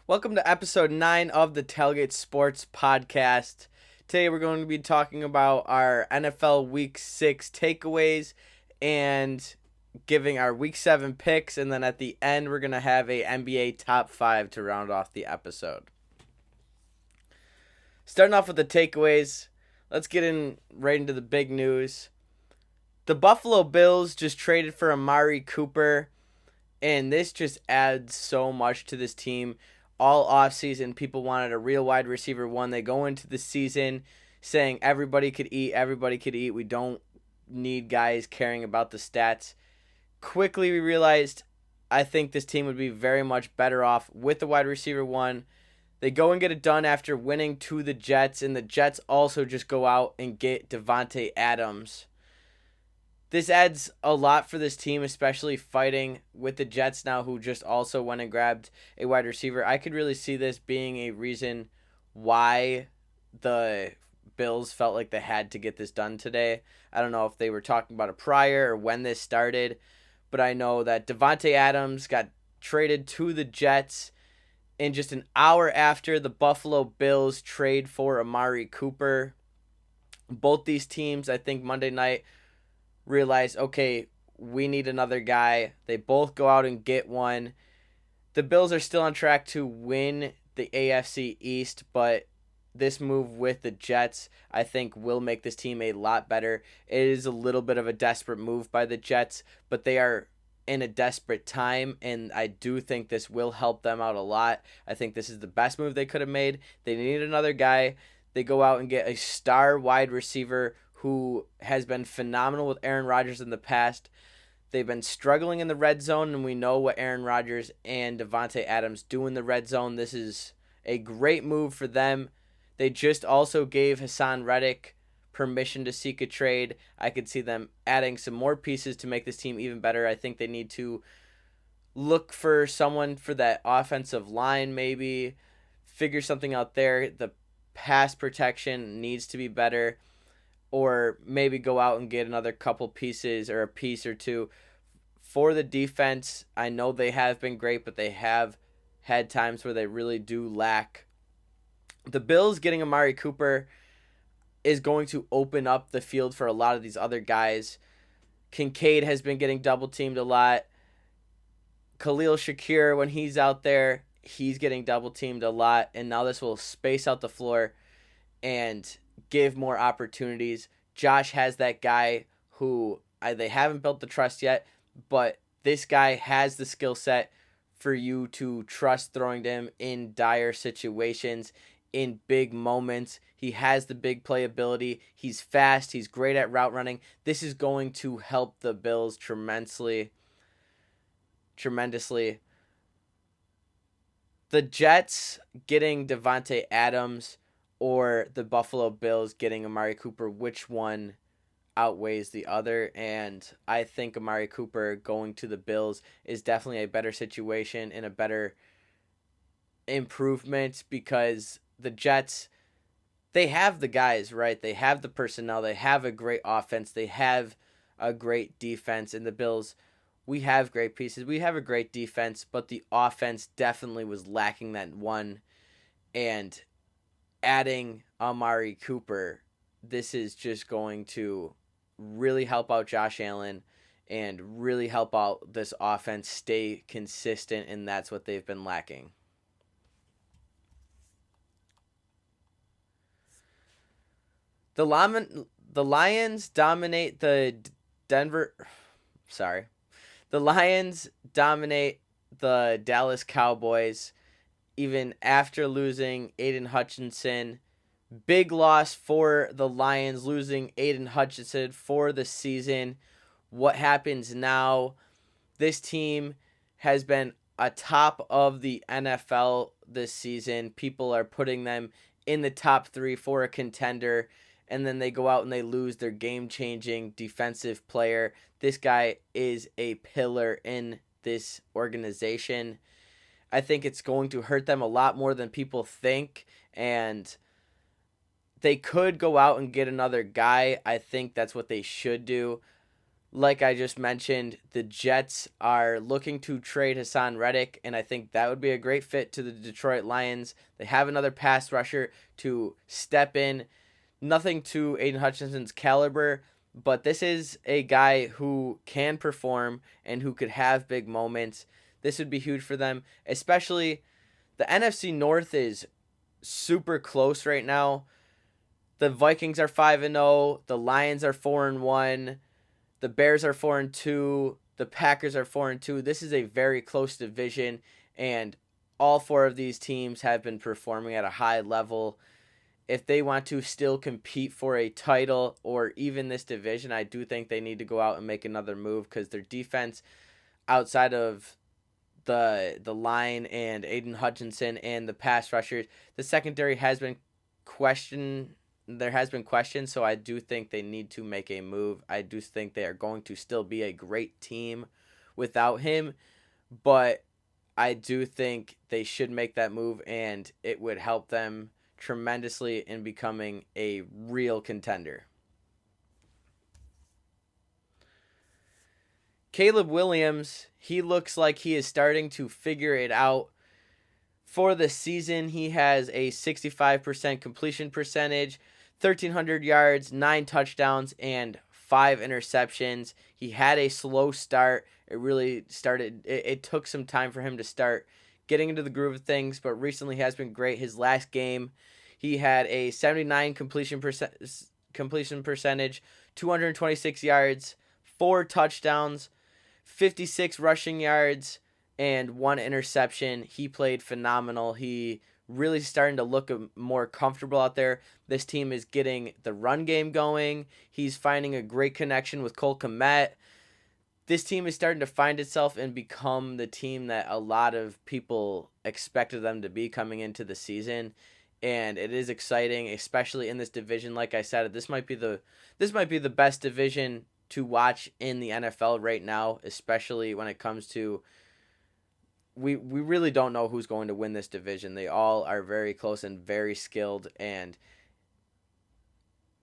Welcome to episode 9 of the Tailgate Sports Podcast. Today we're going to be talking about our NFL Week 6 takeaways and giving our Week 7 picks. And then at the end, we're going to have a NBA Top 5 to round off the episode. Starting off with the takeaways, let's get right into the big news. The Buffalo Bills just traded for Amari Cooper, and this just adds so much to this team. All offseason, people wanted a real wide receiver one. They go into the season saying everybody could eat. We don't need guys caring about the stats. Quickly, we realized I think this team would be very much better off with the wide receiver one. They go and get it done after winning to the Jets, and the Jets also just go out and get Devante Adams. This adds a lot for this team, especially fighting with the Jets now, who just also went and grabbed a wide receiver. I could really see this being a reason why the Bills felt like they had to get this done today. I don't know if they were talking about it prior or when this started, but I know that Devante Adams got traded to the Jets in just an hour after the Buffalo Bills trade for Amari Cooper. Both these teams, I think Monday night, realize, okay, we need another guy. They both go out and get one. The Bills are still on track to win the AFC East, but this move with the Jets, I think, will make this team a lot better. It is a little bit of a desperate move by the Jets, but they are in a desperate time, and I do think this will help them out a lot. I think this is the best move they could have made. They need another guy. They go out and get a star wide receiver who has been phenomenal with Aaron Rodgers in the past. They've been struggling in the red zone, and we know what Aaron Rodgers and Devante Adams do in the red zone. This is a great move for them. They just also gave Hassan Reddick permission to seek a trade. I could see them adding some more pieces to make this team even better. I think they need to look for someone for that offensive line, maybe figure something out there. The pass protection needs to be better. Or maybe go out and get another couple pieces or a piece or two for the defense. I know they have been great, but they have had times where they really do lack. The Bills getting Amari Cooper is going to open up the field for a lot of these other guys. Kincaid has been getting double teamed a lot. Khalil Shakir, when he's out there, he's getting double teamed a lot. And now this will space out the floor and give more opportunities. Josh has that guy who they haven't built the trust yet, but this guy has the skill set for you to trust throwing to him in dire situations, in big moments. He has the big playability. He's fast. He's great at route running. This is going to help the Bills tremendously. The Jets getting Devante Adams or the Buffalo Bills getting Amari Cooper, which one outweighs the other? And I think Amari Cooper going to the Bills is definitely a better situation and a better improvement because the Jets, they have the guys, right? They have the personnel. They have a great offense. They have a great defense. And the Bills, we have great pieces. We have a great defense, but the offense definitely was lacking that one. And adding Amari Cooper, this is just going to really help out Josh Allen and really help out this offense stay consistent, and that's what they've been lacking. The Lions dominate the Denver. Sorry. The Lions dominate the Dallas Cowboys even after losing Aiden Hutchinson. Big loss for the Lions, losing Aiden Hutchinson for the season. What happens now? This team has been atop of the NFL this season. People are putting them in the top 3 for a contender, and then they go out and they lose their game-changing defensive player. This guy is a pillar in this organization. I think it's going to hurt them a lot more than people think, and they could go out and get another guy. I think that's what they should do. Like I just mentioned, the Jets are looking to trade Hassan Reddick, and I think that would be a great fit to the Detroit Lions. They have another pass rusher to step in. Nothing to Aiden Hutchinson's caliber, but this is a guy who can perform and who could have big moments. This would be huge for them, especially the NFC North is super close right now. The Vikings are 5-0, the Lions are 4-1, the Bears are 4-2, the Packers are 4-2. This is a very close division, and all four of these teams have been performing at a high level. If they want to still compete for a title or even this division, I do think they need to go out and make another move, because their defense outside of the line and Aiden Hutchinson and the pass rushers, the secondary has been questioned. There has been questions, so I do think they need to make a move. I do think they are going to still be a great team without him, but I do think they should make that move, and it would help them tremendously in becoming a real contender. Caleb Williams, he looks like he is starting to figure it out. For the season, he has a 65% completion percentage, 1,300 yards, 9 touchdowns, and 5 interceptions. He had a slow start. It took some time for him to start getting into the groove of things, but recently has been great. His last game, he had a 79 completion percentage, 226 yards, 4 touchdowns, 56 rushing yards, and 1 interception. He played phenomenal. He really starting to look more comfortable out there. This team is getting the run game going. He's finding a great connection with Cole Kmet. This team is starting to find itself and become the team that a lot of people expected them to be coming into the season. And it is exciting, especially in this division. Like I said, this might be the best division to watch in the NFL right now, especially when it comes to we really don't know who's going to win this division. They all are very close and very skilled, and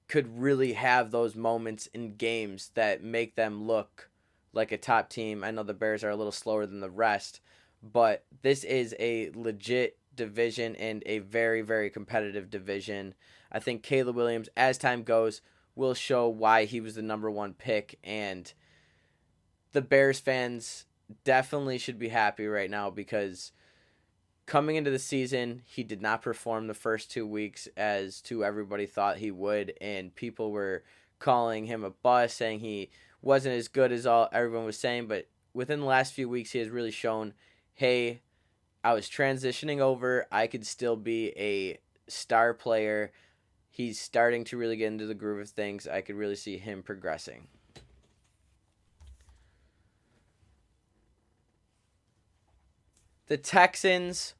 could really have those moments in games that make them look like a top team. I know the Bears are a little slower than the rest, but this is a legit division and a very, very competitive division. I think Caleb Williams, as time goes, will show why he was the number 1 pick, and the Bears fans definitely should be happy right now, because coming into the season, he did not perform the first 2 weeks as to everybody thought he would, and people were calling him a bust, saying he wasn't as good as everyone was saying. But within the last few weeks, he has really shown, hey, I was transitioning over. I could still be a star player. He's starting to really get into the groove of things. I could really see him progressing. The Texans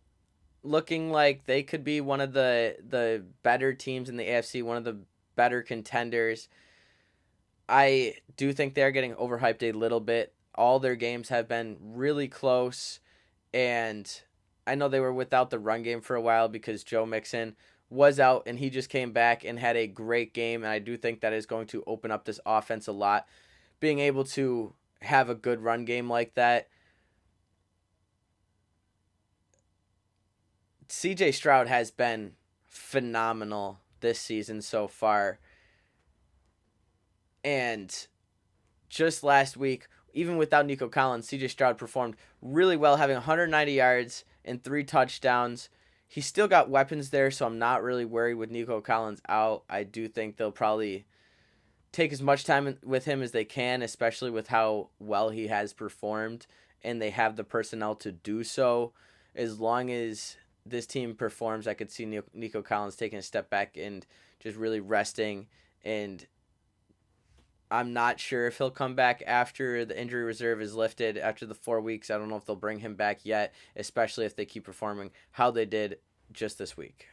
looking like they could be one of the better teams in the AFC, one of the better contenders. I do think they're getting overhyped a little bit. All their games have been really close, and I know they were without the run game for a while because Joe Mixon was out, and he just came back and had a great game, and I do think that is going to open up this offense a lot. Being able to have a good run game like that. CJ Stroud has been phenomenal this season so far. And just last week, even without Nico Collins, CJ Stroud performed really well, having 190 yards and 3 touchdowns. He's still got weapons there, so I'm not really worried with Nico Collins out. I do think they'll probably take as much time with him as they can, especially with how well he has performed, and they have the personnel to do so. As long as this team performs, I could see Nico Collins taking a step back and just really resting. And I'm not sure if he'll come back after the injury reserve is lifted after the 4 weeks. I don't know if they'll bring him back yet, especially if they keep performing how they did just this week.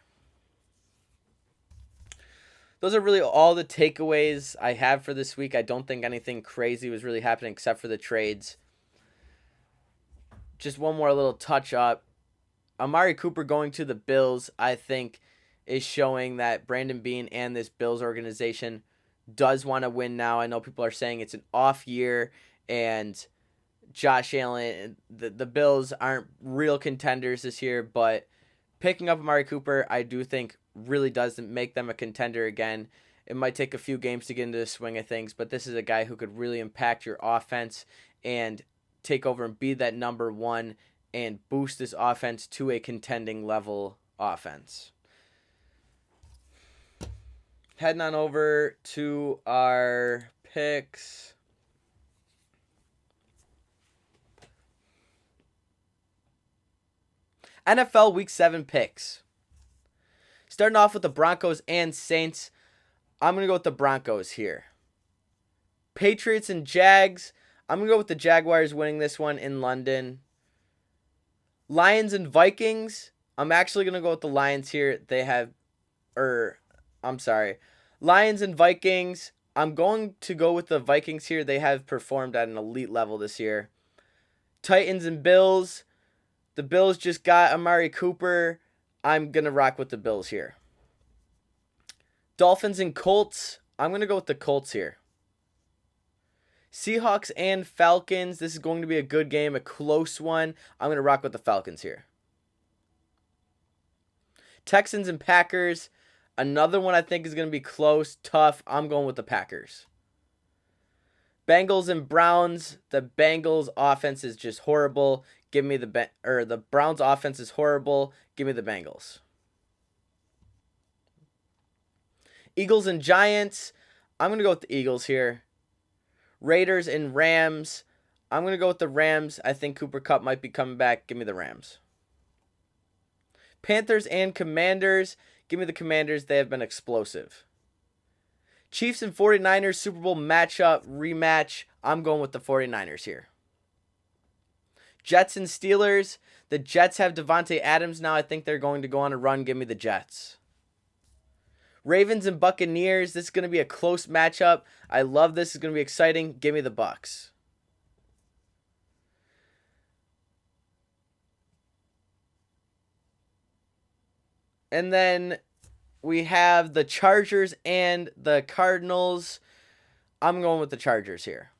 Those are really all the takeaways I have for this week. I don't think anything crazy was really happening except for the trades. Just one more little touch up. Amari Cooper going to the Bills, I think, is showing that Brandon Beane and this Bills organization does want to win now. I know people are saying it's an off year and Josh Allen, the Bills aren't real contenders this year, but picking up Amari Cooper, I do think really does make them a contender again. It might take a few games to get into the swing of things, but this is a guy who could really impact your offense and take over and be that number one and boost this offense to a contending level offense. Heading on over to our picks. NFL Week 7 picks. Starting off with the Broncos and Saints. I'm going to go with the Broncos here. Patriots and Jags. I'm going to go with the Jaguars winning this one in London. Lions and Vikings. I'm actually going to go with the Lions here. Lions and Vikings. I'm going to go with the Vikings here. They have performed at an elite level this year. Titans and Bills. The Bills just got Amari Cooper. I'm going to rock with the Bills here. Dolphins and Colts. I'm going to go with the Colts here. Seahawks and Falcons. This is going to be a good game, a close one. I'm going to rock with the Falcons here. Texans and Packers. Another one I think is going to be close, tough. I'm going with the Packers. Bengals and Browns. The Bengals offense is just horrible. Give me the Browns offense is horrible. Give me the Bengals. Eagles and Giants. I'm going to go with the Eagles here. Raiders and Rams. I'm going to go with the Rams. I think Cooper Kupp might be coming back. Give me the Rams. Panthers and Commanders. Give me the Commanders. They have been explosive. Chiefs and 49ers Super Bowl rematch. I'm going with the 49ers here. Jets and Steelers. The Jets have Devante Adams now. I think they're going to go on a run. Give me the Jets. Ravens and Buccaneers. This is going to be a close matchup. I love this. It's going to be exciting. Give me the Bucs. And then we have the Chargers and the Cardinals. I'm going with the Chargers here.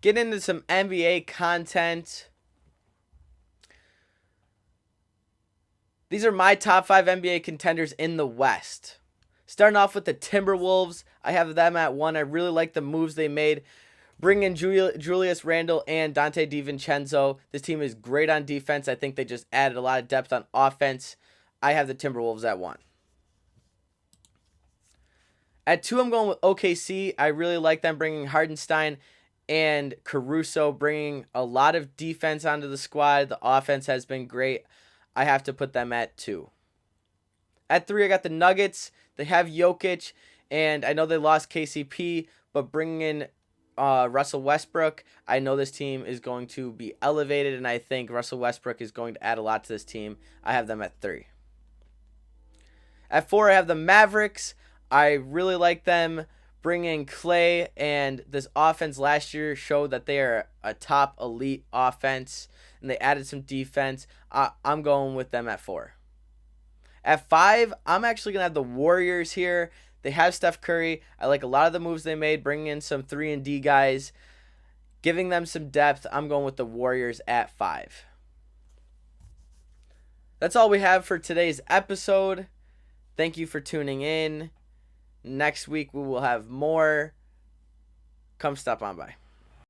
Get into some NBA content. These are my top 5 NBA contenders in the West. Starting off with the Timberwolves. I have them at 1. I really like the moves they made. Bring in Julius Randle and Dante DiVincenzo. This team is great on defense. I think they just added a lot of depth on offense. I have the Timberwolves at 1. At 2, I'm going with OKC. I really like them bringing Hardenstein and Caruso, bringing a lot of defense onto the squad. The offense has been great. I have to put them at 2. At 3, I got the Nuggets. They have Jokic, and I know they lost KCP, but bringing in Russell Westbrook, I know this team is going to be elevated, and I think Russell Westbrook is going to add a lot to this team. I have them at 3. At 4, I have the Mavericks. I really like them bringing Clay, and this offense last year showed that they are a top elite offense, and they added some defense. I'm going with them at 4. At 5, I'm actually going to have the Warriors here. They have Steph Curry. I like a lot of the moves they made, bringing in some 3-and-D guys, giving them some depth. I'm going with the Warriors at 5. That's all we have for today's episode. Thank you for tuning in. Next week we will have more. Come stop on by.